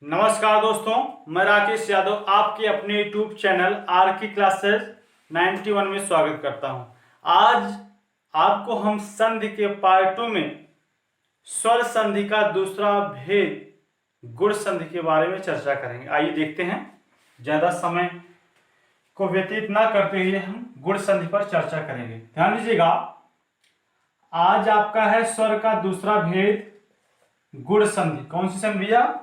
नमस्कार दोस्तों, मैं राकेश यादव आपके अपने यूट्यूब चैनल आर की क्लासेस 91 में स्वागत करता हूं। आज आपको हम संधि के पार्ट 2 में स्वर संधि का दूसरा भेद गुण संधि के बारे में चर्चा करेंगे। आइए देखते हैं, ज्यादा समय को व्यतीत ना करते हुए हम गुण संधि पर चर्चा करेंगे। ध्यान दीजिएगा, आज आपका है स्वर का दूसरा भेद गुण संधि। कौन सी संधि भैया?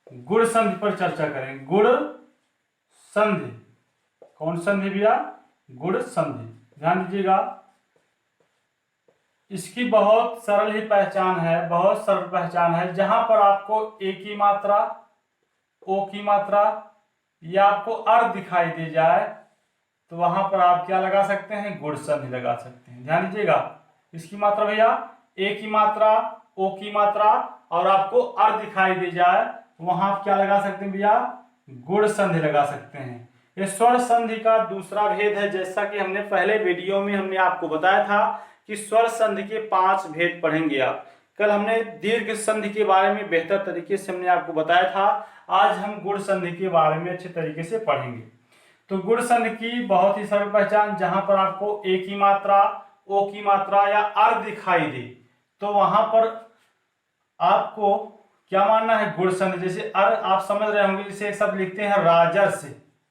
गुण संधि पर चर्चा करेंगे। गुण संधि कौन संधि भैया? गुण संधि। ध्यान दीजिएगा, इसकी बहुत सरल ही पहचान है, बहुत सरल पहचान है। जहां पर आपको ए की मात्रा, ओ की मात्रा या आपको अर दिखाई दे जाए तो वहां पर आप क्या लगा सकते हैं? गुण संधि लगा सकते हैं। ध्यान दीजिएगा, इसकी मात्रा भैया ए की मात्रा, ओ की मात्रा और आपको अर दिखाई दे जाए वहां आप क्या लगा सकते हैं भैया? गुण संधि लगा सकते हैं। ये स्वर संधि का दूसरा भेद है। जैसा कि हमने पहले वीडियो में हमने आपको बताया था कि स्वर संधि के 5 भेद पढ़ेंगे आप। कल हमने दीर्घ संधि के बारे में बेहतर तरीके से हमने आपको बताया था। आज हम गुण संधि के बारे में अच्छे तरीके से पढ़ेंगे। तो गुण संधि की बहुत ही सरल पहचान, जहां पर आपको ए की मात्रा, ओ की मात्रा या अर दिखाई दे तो वहां पर आपको क्या मानना है? गुण संधि। जैसे अर आप समझ रहे होंगे, जैसे एक शब्द लिखते हैं राजर्षि।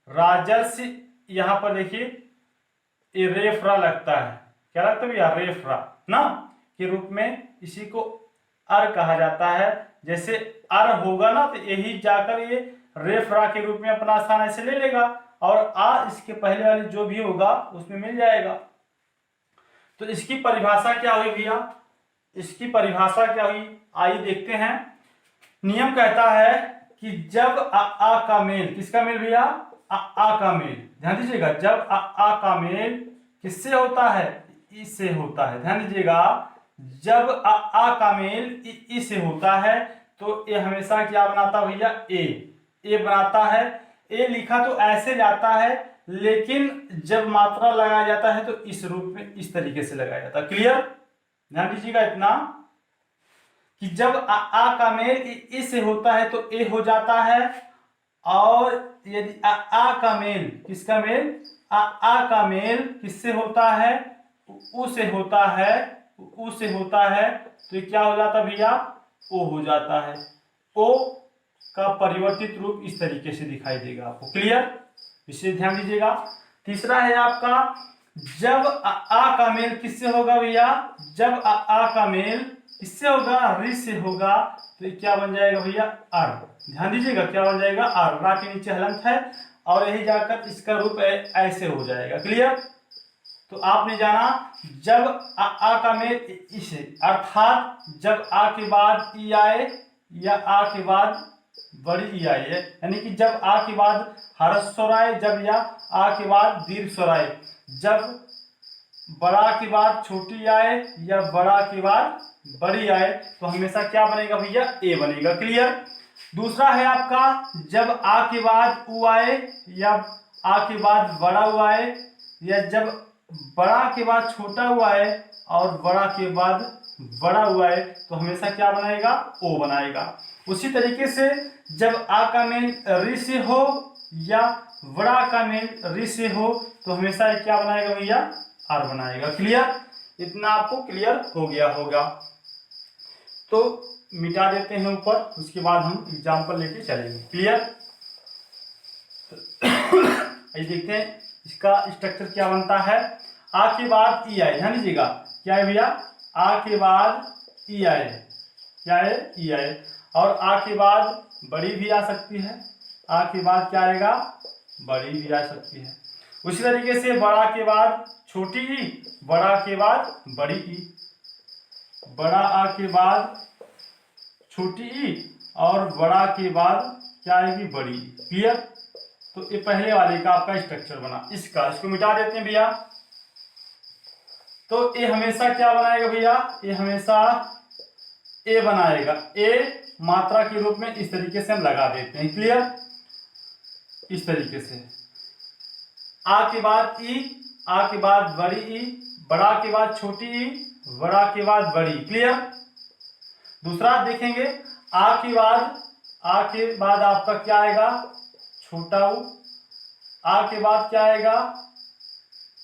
राजर्षि यहां पर देखिए ये रेफरा लगता है। क्या लगता है भैया? रेफरा ना के रूप में इसी को अर कहा जाता है। जैसे अर होगा ना तो यही जाकर ये रेफरा के रूप में अपना स्थान ऐसे ले लेगा और आ इसके पहले वाली जो भी होगा उसमें मिल जाएगा। तो इसकी परिभाषा क्या हुई भैया? इसकी परिभाषा क्या हुई आइए देखते हैं। नियम कहता है कि जब आ का मेल, किसका मेल भैया? आ का मेल। ध्यान दीजिएगा, जब आ का मेल किससे होता है? इ से होता है। ध्यान दीजिएगा, जब आ का मेल इ से होता है तो ये हमेशा क्या बनाता भैया? ए बनाता है। ए लिखा तो ऐसे जाता है, लेकिन जब मात्रा लगाया जाता है तो इस रूप में, इस तरीके से लगाया जाता है। क्लियर? ध्यान दीजिएगा इतना कि जब आ का मेल इ से होता है तो ए हो जाता है, और यदि आ का मेल, किसका मेल? आ का मेल किससे होता है? उ से होता है। उ से होता है तो क्या हो जाता भैया? ओ हो जाता है। ओ का परिवर्तित रूप इस तरीके से दिखाई देगा आपको। क्लियर? इसे ध्यान दीजिएगा। तीसरा है आपका, जब आ का मेल किससे होगा भैया? जब आ का मेल किससे होगा? रि से होगा तो क्या बन जाएगा भैया? अर। ध्यान दीजिएगा, क्या बन जाएगा? अर। रा के नीचे हलंत है और यही जाकर इसका रूप ऐसे हो जाएगा। क्लियर? तो आपने जाना, जब आ का मेल इसे, अर्थात जब आ के बाद ई आए या आ के बाद बड़ी ई आए, यानी कि जब आ के बाद हर्ष स्वर आए, जब या आ के बाद दीर्घ स्वर आए, जब बड़ा के बाद छोटी आए या बड़ा के बाद बड़ी आए तो हमेशा क्या बनेगा भैया? ए बनेगा। क्लियर? दूसरा है आपका, जब आ के बाद उ आए या आ के बाद बड़ा उ आए, या जब बड़ा के बाद छोटा हुआ है और बड़ा के बाद बड़ा हुआ है तो हमेशा क्या बनाएगा? ओ बनाएगा। उसी तरीके से जब आ का मेल रि से हो या बड़ा का मेल रि से हो तो हमेशा क्या बनाएगा भैया? आर बनाएगा। क्लियर? इतना आपको क्लियर हो गया होगा। तो मिटा देते हैं ऊपर, उसके बाद हम एग्जाम्पल लेके चलेंगे। क्लियर? ये देखते हैं इसका स्ट्रक्चर क्या बनता है। आ के बाद ई आए। ध्यान दीजिएगा, क्या है भैया? आ के बाद ई आए, क्या है? ई आए। और आ के बाद बड़ी भी आ सकती है। आ के बाद क्या आएगा? बड़ी भी आ सकती है। उसी तरीके से बड़ा के बाद छोटी ई, बड़ा के बाद बड़ी ई, बड़ा आ के बाद छोटी ई और बड़ा के बाद क्या आएगी? बड़ी। क्लियर? तो ये पहले वाले का आपका स्ट्रक्चर बना। इसको मिटा देते हैं भैया। तो ये हमेशा क्या बनाएगा भैया? ये हमेशा ए बनाएगा। ए मात्रा के रूप में इस तरीके से हम लगा देते हैं। क्लियर? इस तरीके से आ के बाद ई, आ के बाद बड़ी ई, बड़ा के बाद छोटी ई, बड़ा के बाद बड़ी। क्लियर? दूसरा देखेंगे, आ के बाद आ के बाद आपका क्या आएगा, छोटा ऊ। आ के बाद क्या आएगा,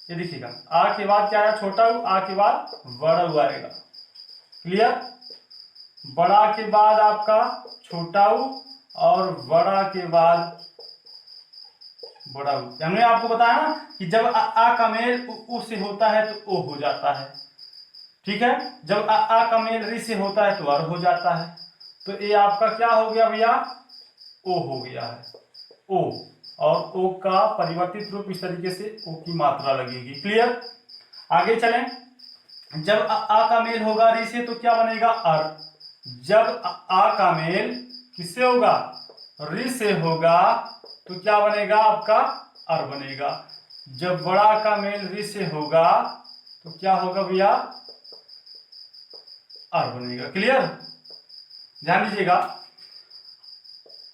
ये देखिएगा, आ के बाद क्या आएगा, छोटा ऊ। आ के बाद बड़ा ऊ आएगा। क्लियर। बड़ा के बाद आपका छोटा ऊ और बड़ा के बाद बड़ा ऊ। हमने आपको बताया ना कि जब आ का मेल उ से होता है तो ओ हो जाता है। ठीक है। जब आ का मेल री से होता है तो अर हो जाता है। तो ये आपका क्या हो गया भैया, ओ हो गया है, ओ। और ओ का परिवर्तित रूप इस तरीके से ओ की मात्रा लगेगी। क्लियर। आगे चलें। जब आ का मेल होगा री से तो क्या बनेगा, अर। जब आ का मेल किससे होगा, री से होगा तो क्या बनेगा आपका, अर बनेगा। जब बड़ा का मेल री से होगा तो क्या होगा भैया, अर बनेगा। क्लियर। ध्यान दीजिएगा,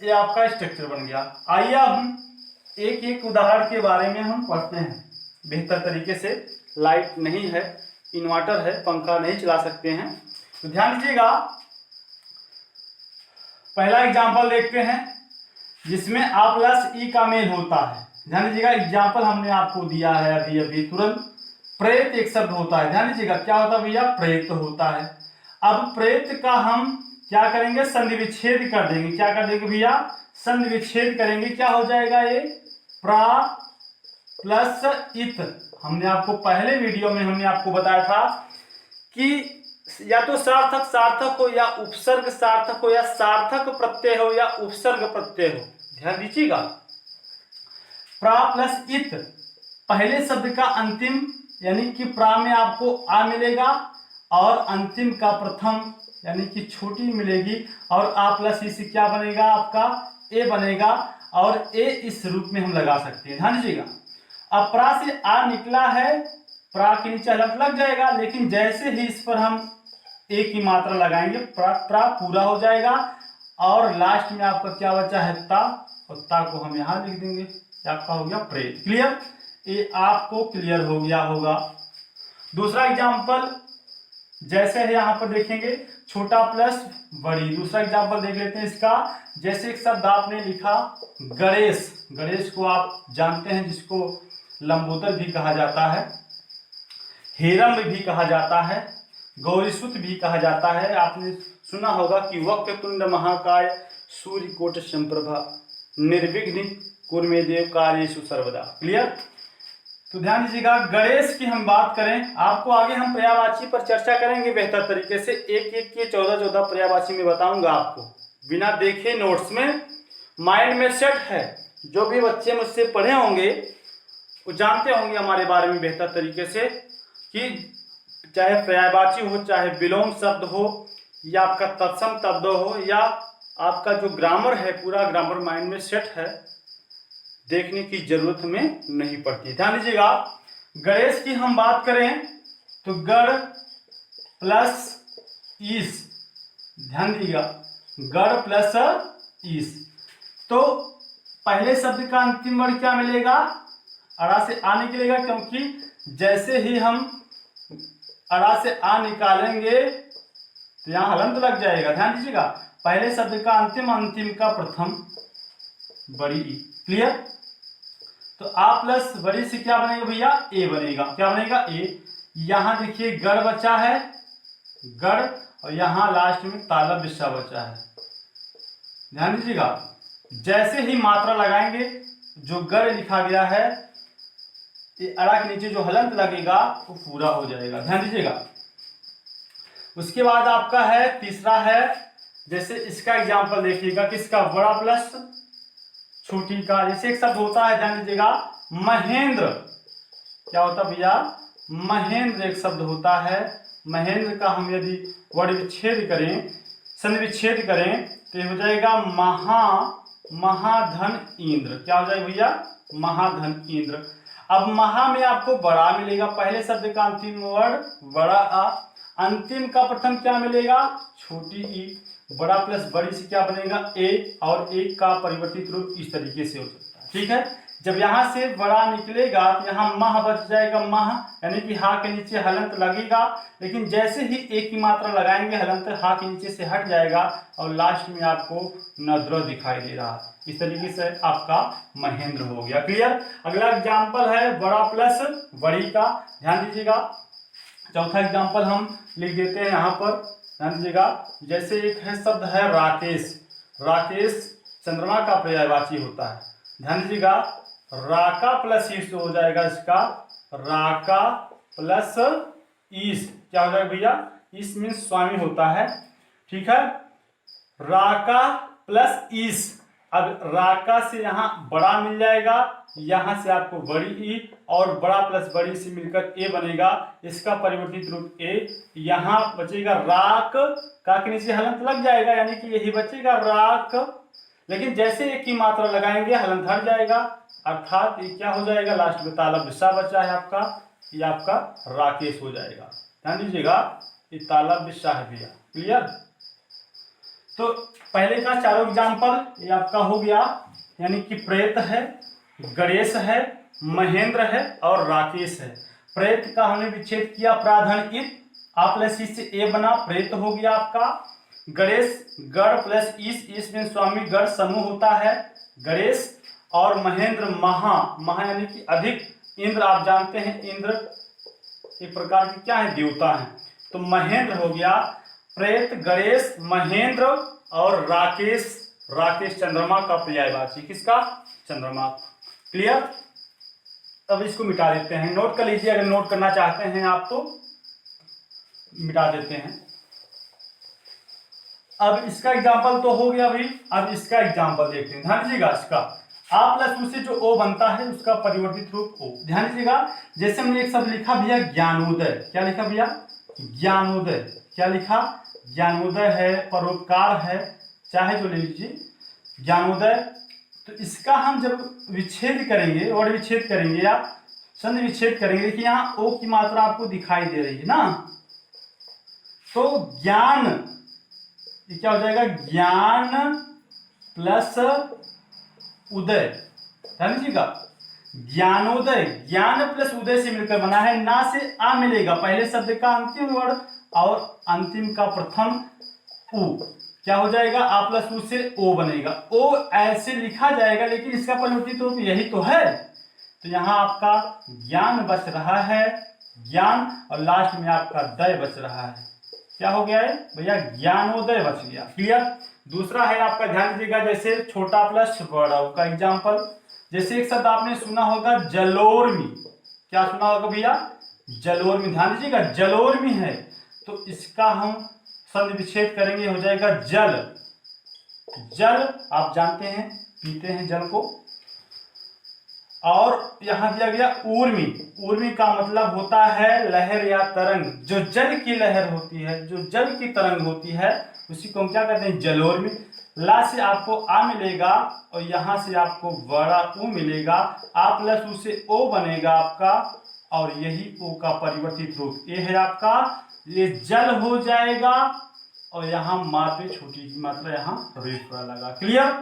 ये आपका स्ट्रक्चर बन गया। आइए अब हम एक एक उदाहरण के बारे में हम पढ़ते हैं बेहतर तरीके से। लाइट नहीं है, इन्वर्टर है, पंखा नहीं चला सकते हैं, तो ध्यान दीजिएगा। पहला एग्जांपल देखते हैं जिसमें आ प्लस ई का मेल होता है। ध्यान दीजिएगा, एग्जांपल हमने आपको दिया है अभी अभी तुरंत। प्रेत एक शब्द होता है। ध्यान दीजिएगा, क्या होता है भैया, प्रेत होता है। अब प्रेत का हम क्या करेंगे, संधि विच्छेद कर देंगे। क्या कर देंगे भैया, संधि विच्छेद करेंगे। क्या हो जाएगा, ये प्रा प्लस इत। हमने आपको पहले वीडियो में हमने आपको बताया था कि या तो सार्थक सार्थक हो या उपसर्ग सार्थक हो या सार्थक प्रत्यय हो या उपसर्ग प्रत्यय हो। ध्यान दीजिएगा, प्रा प्लस इत, पहले शब्द का अंतिम, यानी कि प्रा में आपको आ मिलेगा और अंतिम का प्रथम यानी कि छोटी मिलेगी, और आ प्लस ई से क्या बनेगा आपका, ए बनेगा। और ए इस रूप में हम लगा सकते हैं। ध्यान दीजिएगा, अब प्रा से आ निकला है, प्रा के नीचे हलंत लग जाएगा, लेकिन जैसे ही इस पर हम ए की मात्रा लगाएंगे प्रा पूरा हो जाएगा और लास्ट में आपका क्या बचा है, ता, और ता को हम यहां लिख देंगे, आपका हो गया प्रेत। क्लियर। ये आपको क्लियर हो गया होगा। दूसरा एग्जांपल जैसे है यहां पर देखेंगे, छोटा प्लस बड़ी। दूसरा एग्जांपल देख लेते हैं इसका। जैसे एक शब्द आपने लिखा गणेश, गणेश को आप जानते हैं जिसको लंबोदर भी कहा जाता है, हेरम्ब भी कहा जाता है, गौरीसुत भी कहा जाता है। आपने सुना होगा कि वक्रतुंड महाकाय सूर्यकोटि समप्रभा निर्विघ्न कुरु मे देव कार्येषु सर्वदा। क्लियर। तो ध्यान दीजिएगा, गणेश की हम बात करें, आपको आगे हम पर्यायवाची पर चर्चा करेंगे बेहतर तरीके से। एक एक के 14 पर्यायवाची में बताऊंगा आपको, बिना देखे नोट्स में माइंड में सेट है। जो भी बच्चे मुझसे पढ़े होंगे वो जानते होंगे हमारे बारे में बेहतर तरीके से कि चाहे पर्यायवाची हो, चाहे विलोम शब्द हो, या आपका तत्सम शब्द हो, या आपका जो ग्रामर है पूरा ग्रामर माइंड में सेट है, देखने की जरूरत में नहीं पड़ती। ध्यान दीजिएगा, गणेश की हम बात करें तो गढ़ प्लस ईस। ध्यान दीजिएगा, गढ़ प्लस ईस। तो पहले शब्द का अंतिम वर्ण क्या मिलेगा, अड़ा से आ निकलेगा, क्योंकि जैसे ही हम अड़ा से आ निकालेंगे तो यहां हलंत लग जाएगा। ध्यान दीजिएगा, पहले शब्द का अंतिम, अंतिम का प्रथम, बड़ी ई। क्लियर। तो आ प्लस बड़ी से क्या बनेगा भैया, ए बनेगा। क्या बनेगा, ए। यहां देखिए गढ़ बचा है, गढ़, और यहां लास्ट में तालब विषा बचा है। ध्यान दीजिएगा, जैसे ही मात्रा लगाएंगे, जो गढ़ लिखा गया है, ये अड़ा के नीचे जो हलंत लगेगा वो पूरा हो जाएगा। ध्यान दीजिएगा। उसके बाद आपका है तीसरा है, जैसे इसका एग्जांपल देखिएगा, किसका, बड़ा प्लस छोटी का। जैसे एक शब्द होता है, ध्यान दीजिएगा, महेंद्र। क्या होता है भैया, महेंद्र एक शब्द होता है। महेंद्र का हम यदि वर्ण विच्छेद करें, संधि विच्छेद करें तो हो जाएगा महाधन इंद्र। क्या हो जाएगा भैया, महाधन इंद्र। अब महा में आपको बड़ा मिलेगा, पहले शब्द का अंतिम वर्ण बड़ा आ, अंतिम का प्रथम क्या मिलेगा, छोटी ई। बड़ा प्लस बड़ी से क्या बनेगा, ए, और एक का परिवर्तित रूप इस तरीके से हो सकता है। ठीक है। जब यहाँ से बड़ा निकलेगा तो यहाँ मह बच जाएगा, मह यानी कि हा के नीचे हलंत लगेगा, लेकिन जैसे ही ए की मात्रा लगाएंगे हलंत हा के नीचे से हट जाएगा और लास्ट में आपको नद्र दिखाई दे रहा है। इस तरीके से आपका महेंद्र हो गया। क्लियर। अगला एग्जाम्पल है बड़ा प्लस बड़ी का, ध्यान दीजिएगा। चौथा एग्जाम्पल हम लिख देते हैं यहाँ पर, ध्यान दीजिएगा। जैसे एक है शब्द है राकेश, राकेश चंद्रमा का पर्यायवाची होता है, ध्यान दीजिएगा। राका प्लस ईस हो जाएगा इसका, राका प्लस ईस क्या हो जाएगा भैया, ईस मीन्स स्वामी होता है, ठीक है। राका प्लस ईस, अब राका से यहाँ बड़ा मिल जाएगा, यहां से आपको बड़ी ई और बड़ा प्लस बड़ी से मिलकर ए बनेगा, इसका परिवर्तित रूप ए। यहां बचेगा राक, का के नीचे हलंत लग जाएगा यानी कि यही बचेगा राक, लेकिन जैसे एक की मात्रा लगाएंगे हलंत हट जाएगा, अर्थात ये क्या हो जाएगा, लास्ट में तालब विशा बचा है आपका, ये आपका राकेश हो जाएगा। ध्यान दीजिएगा, ये तालब विशा है भैया। क्लियर। तो पहले का चारों एग्जाम्पल ये आपका हो गया, यानी कि प्रेत है, गणेश है, महेंद्र है और राकेश है। प्रेत का हमने विच्छेद किया प्राधन इत, आ प्लस इस से ए बना, प्रेत हो गया आपका। गणेश गढ़ प्लस ईस में स्वामी गढ़ समूह होता है गणेश। और महेंद्र महा, महा यानी कि अधिक, इंद्र आप जानते हैं, इंद्र एक प्रकार के क्या है, देवता है, तो महेंद्र हो गया। प्रेत गणेश महेंद्र और राकेश, राकेश चंद्रमा का पर्यायवाची, किसका, चंद्रमा। क्लियर। अब इसको मिटा देते हैं, नोट कर लीजिए, अगर नोट करना चाहते हैं आप तो मिटा देते हैं। अब इसका एग्जाम्पल तो हो गया भाई, अब इसका एग्जाम्पल देखते हैं। ध्यान दीजिएगा, इसका आ प्लस उ से जो ओ बनता है उसका परिवर्तित रूप ओ। ध्यान दीजिएगा, जैसे हमने एक शब्द लिखा भैया ज्ञानोदय, क्या लिखा भैया, ज्ञानोदय, क्या लिखा, ज्ञानोदय है, परोपकार है, चाहे जो ले लीजिए, ज्ञानोदय। तो इसका हम जब विच्छेद करेंगे, और विच्छेद करेंगे या संधि विच्छेद करेंगे, देखिए यहाँ ओ की मात्रा आपको दिखाई दे रही है ना, तो ज्ञान ये क्या हो जाएगा, ज्ञान प्लस उदय। ध्यान दीजिएगा, ज्ञानोदय, ज्ञान प्लस उदय से मिलकर बना है, ना से आ मिलेगा, पहले शब्द का अंतिम वर्ण और अंतिम का प्रथम उ, क्या हो जाएगा, आ प्लस उ से ओ बनेगा। ओ ऐसे लिखा जाएगा, लेकिन इसका परिवर्तित रूप यही तो है, तो यहाँ आपका ज्ञान बच रहा है, ज्ञान, और लास्ट में आपका दय बच रहा है, क्या हो गया है भैया, ज्ञानोदय बच गया। क्लियर। दूसरा है आपका, ध्यान दीजिएगा, जैसे छोटा प्लस बड़ा का एग्जाम्पल, जैसे एक शब्द आपने सुना होगा जलोर्मी, क्या सुना होगा भैया, जलोर्मी। ध्यान दीजिएगा, जलोर्मी है, तो इसका हम संधि विच्छेद करेंगे, हो जाएगा जल, जल आप जानते हैं, पीते हैं जल को। और यहां दिया गया ऊर्मी, ऊर्मी का मतलब होता है लहर या तरंग, जो जल की लहर होती है, जो जल की तरंग होती है, उसी को हम क्या कहते हैं, जलोर्मी। ला से आपको आ मिलेगा और यहां से आपको बड़ा ऊ मिलेगा, आ प्लस ऊ से ओ बनेगा आपका, और यही ओ का परिवर्तित रूप ए है आपका, ये जल हो जाएगा, और यहाँ मात्रा छोटी की मात्रा यहाँ रेट पर लगा। क्लियर।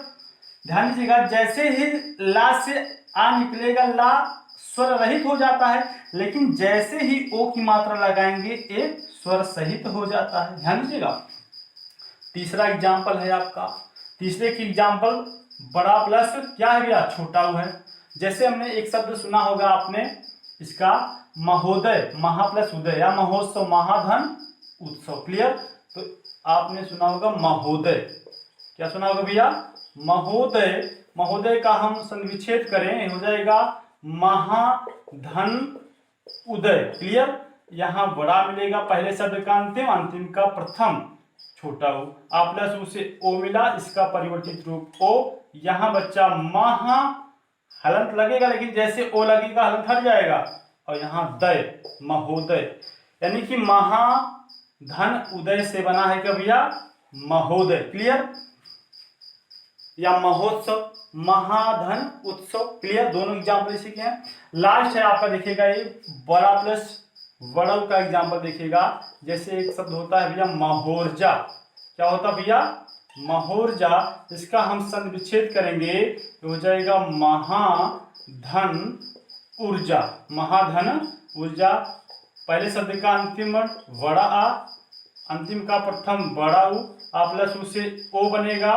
ध्यान दीजिएगा, जैसे ही ला से आ निकलेगा, ला स्वर रहित हो जाता है, लेकिन जैसे ही ओ की मात्रा लगाएंगे ए स्वर सहित हो जाता है। ध्यान दीजिएगा। तीसरा एग्जाम्पल है आपका, तीसरे की एग्जाम्पल बड़ा प्लस क्या है भैया, छोटा ऊ है। जैसे हमने एक शब्द सुना होगा आपने, इसका महोदय, महा प्लस उदय, या महोत्सव, महाधन उत्सव। क्लियर। तो आपने सुना होगा महोदय, क्या सुना होगा भैया, महोदय। महोदय का हम संविच्छेद करें, हो जाएगा महाधन उदय। क्लियर। यहाँ बड़ा मिलेगा, पहले शब्द का अंतिम, अंतिम का प्रथम, छोटा ऊ, आ प्लस ऊ से ओ मिला, इसका परिवर्तित रूप ओ। यहाँ बच्चा महा, हलंत लगेगा, लेकिन जैसे ओ लगेगा हलंत हट जाएगा, और यहाँ दय, महोदय, यानी कि महाधन उदय से बना है क्या भैया, महोदय। क्लियर। या महोत्सव, महाधन उत्सव। क्लियर। दोनों एग्जाम्पल इसी के हैं। लास्ट है आपका, देखिएगा ये बड़ा प्लस बड़व का एग्जाम्पल देखिएगा, जैसे एक शब्द होता है भैया महोर्जा, क्या होता है भैया, महोर्जा। इसका हम संधि विच्छेद करेंगे तो हो जाएगा धन ऊर्जा, महाधन ऊर्जा। पहले शब्द का अंतिम वर्ण बड़ा आ, अंतिम का प्रथम बड़ा ऊ, आ प्लस ऊ से ओ बनेगा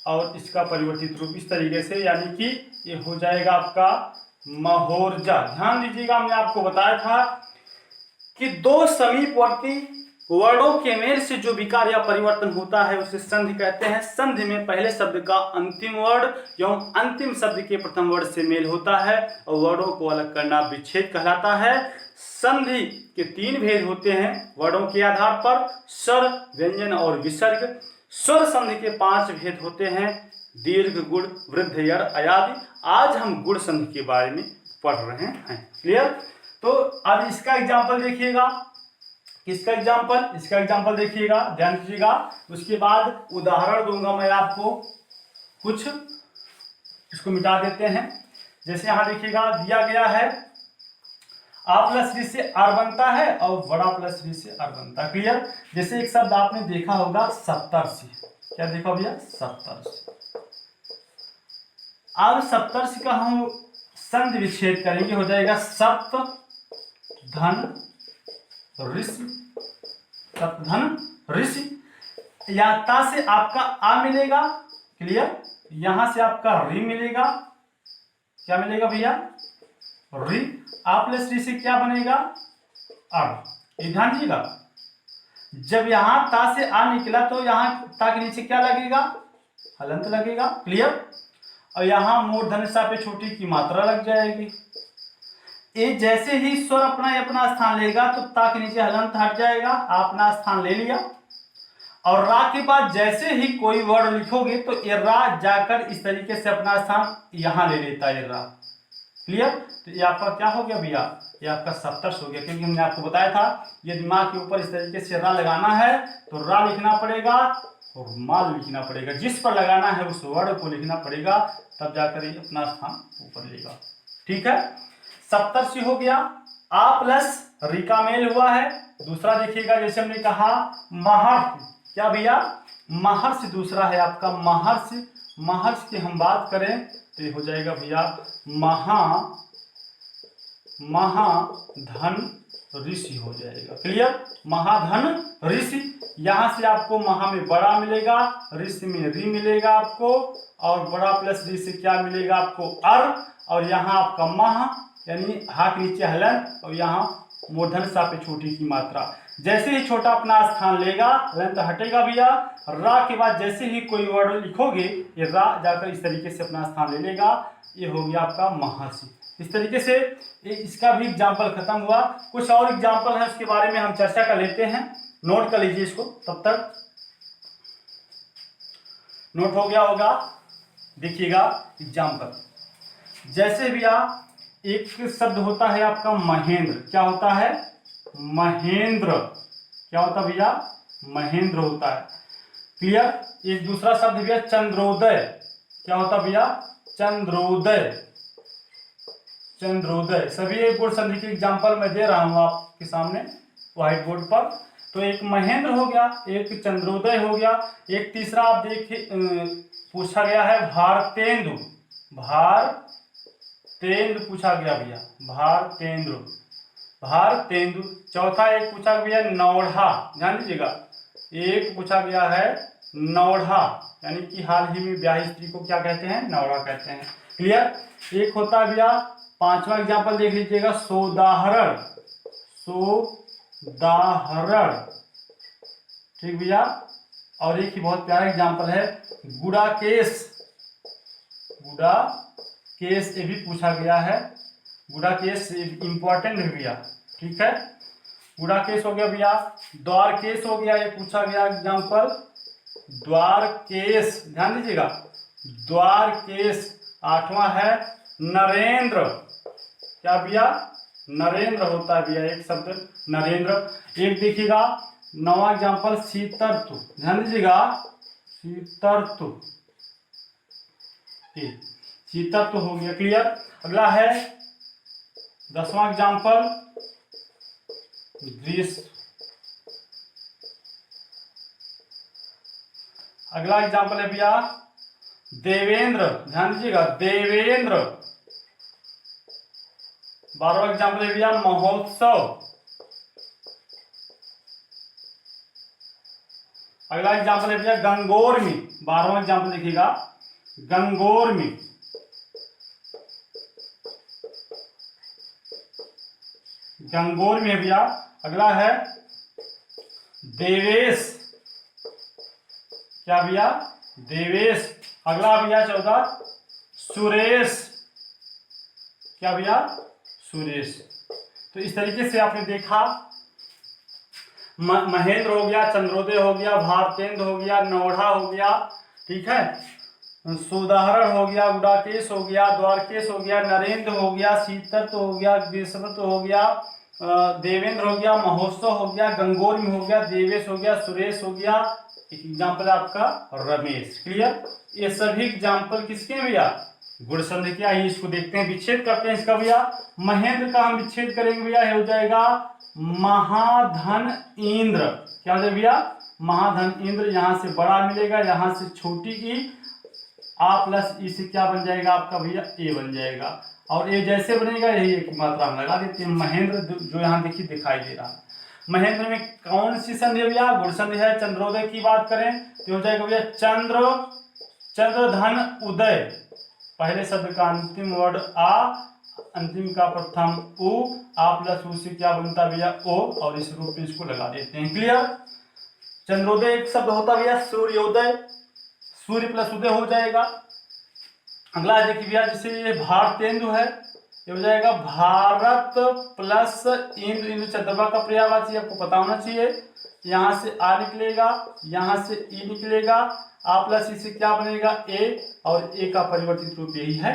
और इसका परिवर्तित रूप इस तरीके से, यानी कि ये हो जाएगा आपका महोर्जा। ध्यान दीजिएगा, हमने आपको बताया था कि दो समीपवर्ती वर्णों के मेल से जो विकार या परिवर्तन होता है उसे संधि कहते हैं। संधि में पहले शब्द का अंतिम वर्ण एवं अंतिम शब्द के प्रथम वर्ण से मेल होता है और वर्णों को अलग करना विच्छेद कहलाता है। संधि के तीन भेद होते हैं वर्णों के आधार पर, स्वर, व्यंजन और विसर्ग। स्वर संधि के 5 भेद होते हैं, दीर्घ, गुण, वृद्ध, यड़, आदि। आज हम गुण संधि के बारे में पढ़ रहे हैं। क्लियर? तो अब इसका एग्जाम्पल देखिएगा। किसका एग्जाम्पल? इसका एग्जाम्पल देखिएगा, ध्यान दीजिएगा। उसके बाद उदाहरण दूंगा मैं आपको कुछ, इसको मिटा देते हैं। जैसे यहां देखिएगा दिया गया है आ प्लस री से आर बनता है और बड़ा प्लस री से आर बनता है। क्लियर? जैसे एक शब्द आपने देखा होगा सप्तर्षि। क्या देखा भैया? सप्तर्षि। अब सप्तर्षि का हम संधि विच्छेद करेंगे, हो जाएगा सप्त धन ऋषि। सप्तधन ऋषि। या ता से आपका आ मिलेगा। क्लियर? यहां से आपका री मिलेगा। क्या मिलेगा भैया? री। आ प्लस री से क्या बनेगा? अब ध्यान दीजिएगा, जब यहां ता से आ निकला तो यहां ता के नीचे क्या लगेगा? हलंत लगेगा। क्लियर? और यहां मूर्धन्य सा पे छोटी की मात्रा लग जाएगी। ये जैसे ही स्वर अपना स्थान लेगा तो ता के नीचे हलंत हट जाएगा, अपना स्थान ले लिया। और रा के बाद जैसे ही कोई वर्ड लिखोगे तो ये रा जाकर इस तरीके से अपना स्थान यहां ले लेता है, ये रा। क्लियर? तो ये आपका क्या हो गया भैया? ये आपका सप्तर्ष हो गया, क्योंकि हमने आपको बताया था ये दिमाग के ऊपर इस तरीके से रा लगाना है तो रा लिखना पड़ेगा और माल लिखना पड़ेगा। जिस पर लगाना है उस वर्ड को लिखना पड़ेगा, तब जाकर ये अपना स्थान ऊपर लेगा। ठीक है? सप्तर्षि हो गया। आ प्लस री का मेल हुआ है। दूसरा देखिएगा, जैसे हमने कहा महर्षि। क्या भैया? महर्षि दूसरा है आपका महर्षि। महर्षि की हम बात करें तो ये हो जाएगा भैया महाधन ऋषि हो जाएगा। क्लियर? महाधन ऋषि। यहां से आपको महा में बड़ा मिलेगा, ऋषि में री मिलेगा आपको, और बड़ा प्लस री से क्या मिलेगा आपको? अर। और यहाँ आपका महा यानी हा के नीचे हलंत और यहाँ मूर्धन्य सा पे छोटी की मात्रा। जैसे ही छोटा अपना स्थान लेगा हलंत हटेगा भैया। रा के बाद जैसे ही कोई वर्ड लिखोगे ये रा जाकर इस तरीके से अपना स्थान ले लेगा। ये हो गया आपका महर्षि। इस तरीके से इसका भी एग्जाम्पल खत्म हुआ। कुछ और एग्जाम्पल है उसके बारे में हम चर्चा कर लेते हैं। नोट कर लीजिए इसको, तब तक नोट हो गया होगा। देखिएगा एग्जाम्पल, जैसे भैया एक शब्द होता है आपका महेंद्र। क्या होता है? महेंद्र। क्या होता है भैया? महेंद्र होता है। क्लियर? एक दूसरा शब्द भैया चंद्रोदय। क्या होता भैया? चंद्रोदय। चंद्रोदय। सभी एक गुण संधि के एग्जाम्पल मैं दे रहा हूं आपके सामने व्हाइट बोर्ड पर। तो एक महेंद्र हो गया, एक चंद्रोदय हो गया। एक तीसरा आप देखिए पूछा गया है भारतेंदु। भारतेंदु पूछा गया भैया, भारतेंदु। भारतेंदु। चौथा एक पूछा गया नौढ़ा। ध्यान दीजिएगा, एक पूछा गया है नौढ़ा, यानी कि हाल ही में ब्याही स्त्री को क्या कहते हैं? नौढ़ा कहते हैं। क्लियर? एक होता है भैया, पांचवा एग्जाम्पल देख लीजिएगा, सोदाहरण। सोदाहरण। ठीक भैया? और एक ही बहुत प्यारा एग्जाम्पल है गुड़ाकेश। गुड़ाकेश, ये भी पूछा गया है। गुड़ाकेश इंपॉर्टेंट है भैया। ठीक है? गुड़ाकेश हो गया भैया। द्वारकेश हो गया, ये पूछा गया एग्जाम्पल द्वारकेश। ध्यान दीजिएगा, द्वारकेश। आठवां है नरेंद्र। क्या भैया? नरेंद्र होता है भैया एक शब्द नरेंद्र। एक देखिएगा नौवां एग्जाम्पल सीतर्तु। ध्यान दीजिएगा, सीतर्तु। सीतर्तु हो गया। क्लियर? अगला है 10वां एग्जाम्पल ग्रीष्म। अगला एग्जाम्पल है भैया देवेंद्र। ध्यान दीजिएगा, देवेंद्र। 12वां एग्जाम्पल है भैया महोत्सव। अगला एग्जाम्पल है भैया गंगोर्मी। 12वां एग्जाम्पल देखिएगा गंगोर्मी। गंगोर्मी है भैया। अगला है देवेश। क्या भैया? देवेश। अगला भैया 14 सुरेश। क्या भैया? सुरेश। तो इस तरीके से आपने देखा महेंद्र हो गया, चंद्रोदय हो गया, भारतेंद्र हो गया, नौढ़ा हो गया, ठीक है, सुधारण हो गया, गुडाकेश हो गया, द्वारकेश हो गया, नरेंद्र हो गया, शीतर्थ हो गया, ग्रीष्मर्थ हो गया, देवेंद्र हो गया, महोत्सव हो गया, गंगोर्मी हो गया, देवेश हो गया, सुरेश हो गया। एक एग्जाम्पल आपका रमेश। क्लियर? ये सभी एग्जाम्पल किसके भैया? गुण संधि के। आइए इसको देखते हैं, विच्छेद करते हैं इसका भैया। महेंद्र का हम विच्छेद करेंगे भैया, हो जाएगा महाधन इंद्र। क्या हो जाएगा भैया? महाधन इंद्र। यहां से बड़ा मिलेगा, यहां से छोटी ई, आ प्लस ई से क्या बन जाएगा आपका भैया? ए बन जाएगा। और ये जैसे बनेगा यही एक मात्रा हम लगा देते हैं। महेंद्र जो यहाँ देखिए दिखाई दे रहा है। महेंद्र में कौन सी संधि है भैया? गुण संधि है। चंद्रोदय की बात करें तो हो जाएगा भैया चंद्र धन उदय। पहले शब्द का अंतिम वर्ड आ, अंतिम का प्रथम उ, आ प्लस उ से क्या बनता भैया? ओ। और इस रूप में इसको लगा देते हैं। क्लियर? चंद्रोदय एक शब्द होता भैया सूर्योदय, सूर्य प्लस उदय हो जाएगा। अगला देखिए भैया, जैसे ये भारतेंदु है, ये हो जाएगा भारत प्लस इंद्र। इंद्र चंद्रमा का पर्यायवाची, आपको पता होना चाहिए। यहां से आ निकलेगा, यहां से ई निकलेगा, आ प्लस ई से क्या बनेगा? ए। और ए का परिवर्तित रूप यही है।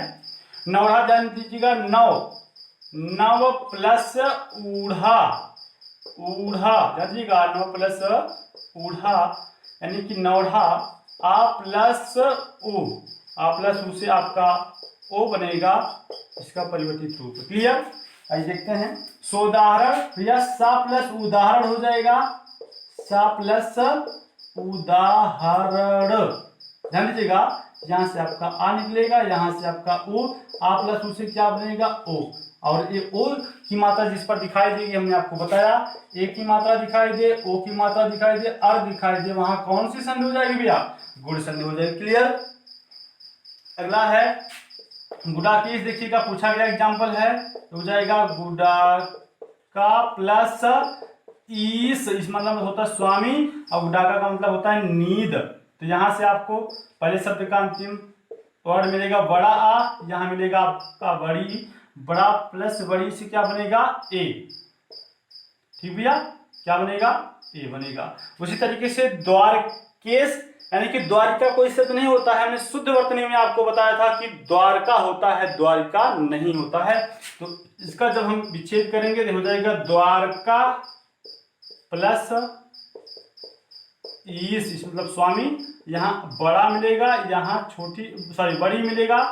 नौढ़ा ध्यान दीजिएगा, नव प्लस ऊढ़ा। ऊढ़ा जानिएगा, नव प्लस ऊढ़ा यानी कि नौढ़ा। आ प्लस उ, आ प्लस उ से आपका ओ बनेगा, इसका परिवर्तित रूप। क्लियर? आइए देखते हैं। सोदाहरण भैया सा प्लस उदाहरण हो जाएगा, सा प्लस उदाहरण। ध्यान दीजिएगा, यहां से आपका आ निकलेगा, यहां से आपका ओ, आ प्लस उ से क्या बनेगा? ओ। और ये ओ की मात्रा जिस पर दिखाई देगी हमने आपको बताया, ए की मात्रा दिखाई दे, ओ की मात्रा दिखाई दे, अर दिखाई दे, वहां कौन सी संधि हो जाएगी भैया? गुण संधि हो जाएगी। क्लियर? अगला है गुडाकेश। देखिएगा, पूछा गया एग्जाम्पल है, तो हो जाएगा गुडाका प्लस ईस। इस मतलब होता है स्वामी, और गुडाका का मतलब होता है नींद। तो यहां से आपको पहले शब्द का अंतिम वर्ड मिलेगा बड़ा आ, यहां मिलेगा आपका बड़ी, बड़ा प्लस बड़ी से क्या बनेगा? ए। ठीक भैया? क्या बनेगा? ए बनेगा। उसी तरीके से द्वारकेश यानी कि द्वारिका कोई शब्द नहीं होता है। हमने शुद्ध वर्तनी में आपको बताया था कि द्वारका होता है, द्वारिका नहीं होता है। तो इसका जब हम विच्छेद करेंगे तो हो जाएगा द्वारका प्लस ईश, मतलब स्वामी। यहाँ बड़ा मिलेगा, यहाँ छोटी बड़ी मिलेगा,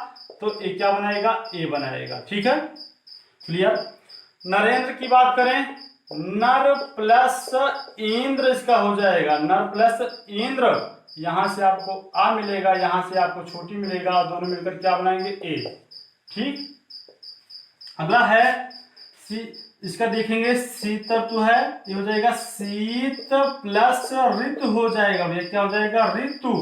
तो ए क्या बनाएगा? ए बनाएगा। ठीक है? क्लियर? नरेंद्र की बात करें, नर प्लस इंद्र इसका हो जाएगा, नर प्लस इंद्र। यहां से आपको आ मिलेगा, यहां से आपको छोटी मिलेगा, दोनों मिलकर क्या बनाएंगे? ए। ठीक? अगला है इसका देखेंगे, शीत ऋतु है, ये हो जाएगा शीत प्लस ऋतु हो जाएगा भैया। क्या हो जाएगा? ऋतु।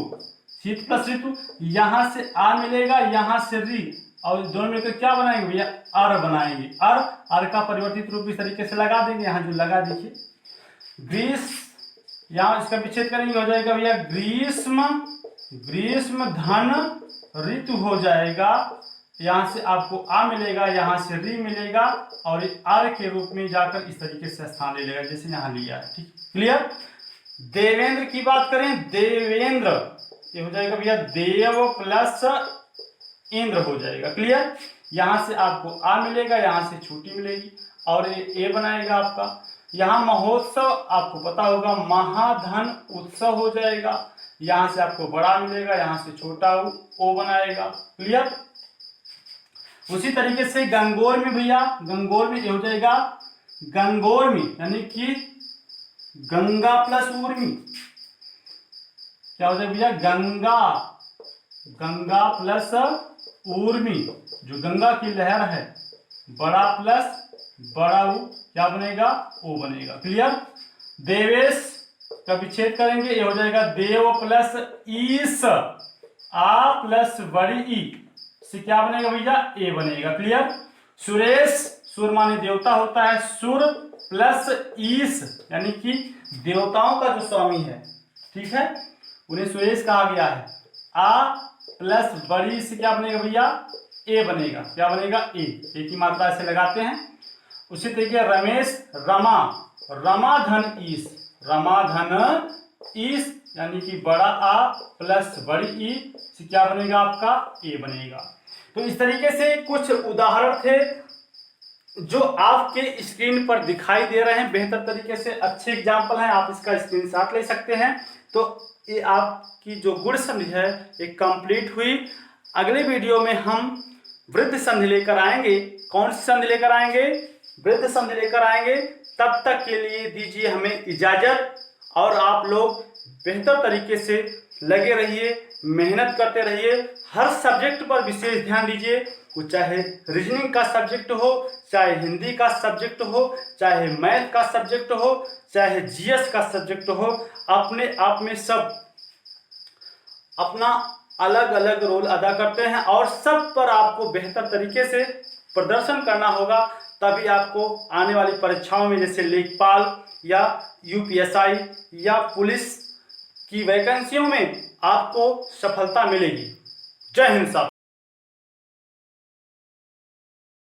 शीत प्लस ऋतु। यहां से आ मिलेगा, यहां से री, और दोनों मिलकर क्या बनाएंगे भैया? अर बनाएंगे। अर का परिवर्तित रूप इस तरीके से लगा देंगे, यहां जो लगा देखिए। ग्रीष्म, यहां इसका विच्छेद करेंगे, हो जाएगा भैया ग्रीष्म। ग्रीष्म धन ऋतु हो जाएगा। यहां से आपको आ मिलेगा, यहां से री मिलेगा, और आर के रूप में जाकर इस तरीके से स्थान ले लेगा जैसे यहां लिया है। ठीक? क्लियर? देवेंद्र की बात करें, देवेंद्र, ये हो जाएगा भैया देव प्लस इंद्र हो जाएगा। क्लियर? यहां से आपको आ मिलेगा, यहां से छोटी मिलेगी, और ये ए बनाएगा आपका। यहां महोत्सव आपको पता होगा, महाधन उत्सव हो जाएगा। यहां से आपको बड़ा मिलेगा, यहां से छोटा ओ बनाएगा। क्लियर? उसी तरीके से गंगोर में भैया, गंगोर में हो जाएगा गंगोर्मी, यानी कि गंगा प्लस उर्मी। क्या हो जाएगा भैया? गंगा, गंगा प्लस उर्मी, जो गंगा की लहर है, बड़ा प्लस बड़ा ऊ क्या बनेगा, ओ बनेगा। क्लियर। देवेश का विच्छेद करेंगे, ये हो जाएगा देव प्लस ईस, आ प्लस बड़ी ई से क्या बनेगा भैया, ए बनेगा। क्लियर। सुरेश, सुर माने देवता होता है, सुर प्लस ईस यानी कि देवताओं का जो स्वामी है, ठीक है, उन्हें सुरेश कहा गया है। आ प्लस बड़ी से क्या बनेगा भैया, ए बनेगा। क्या बनेगा, ए की मात्रा ऐसे लगाते हैं। उसी तरीके रमेश, रमा, रमाधन ईस, रमाधन ईस यानी कि बड़ा आ प्लस बड़ी ई से क्या बनेगा आपका, ए बनेगा। तो इस तरीके से कुछ उदाहरण थे जो आपके स्क्रीन पर दिखाई दे रहे हैं बेहतर तरीके से, अच्छे एग्जाम्पल हैं, आप इसका स्क्रीनशॉट ले सकते हैं। तो ये आपकी जो गुण संधि है ये कंप्लीट हुई। अगले वीडियो में हम वृद्ध संधि लेकर आएंगे। कौन सी संधि लेकर आएंगे, वृद्ध संधि लेकर आएंगे। तब तक के लिए दीजिए हमें इजाजत, और आप लोग बेहतर तरीके से लगे रहिए, मेहनत करते रहिए, हर सब्जेक्ट पर विशेष ध्यान दीजिए। वो चाहे रीजनिंग का सब्जेक्ट हो, चाहे हिंदी का सब्जेक्ट हो, चाहे मैथ का सब्जेक्ट हो, चाहे जीएस का सब्जेक्ट हो, अपने आप में सब अपना अलग अलग रोल अदा करते हैं और सब पर आपको बेहतर तरीके से प्रदर्शन करना होगा। तभी आपको आने वाली परीक्षाओं में जैसे लेखपाल या यूपीएसआई या पुलिस की वैकेंसियों में आपको सफलता मिलेगी। जय हिंद साहब।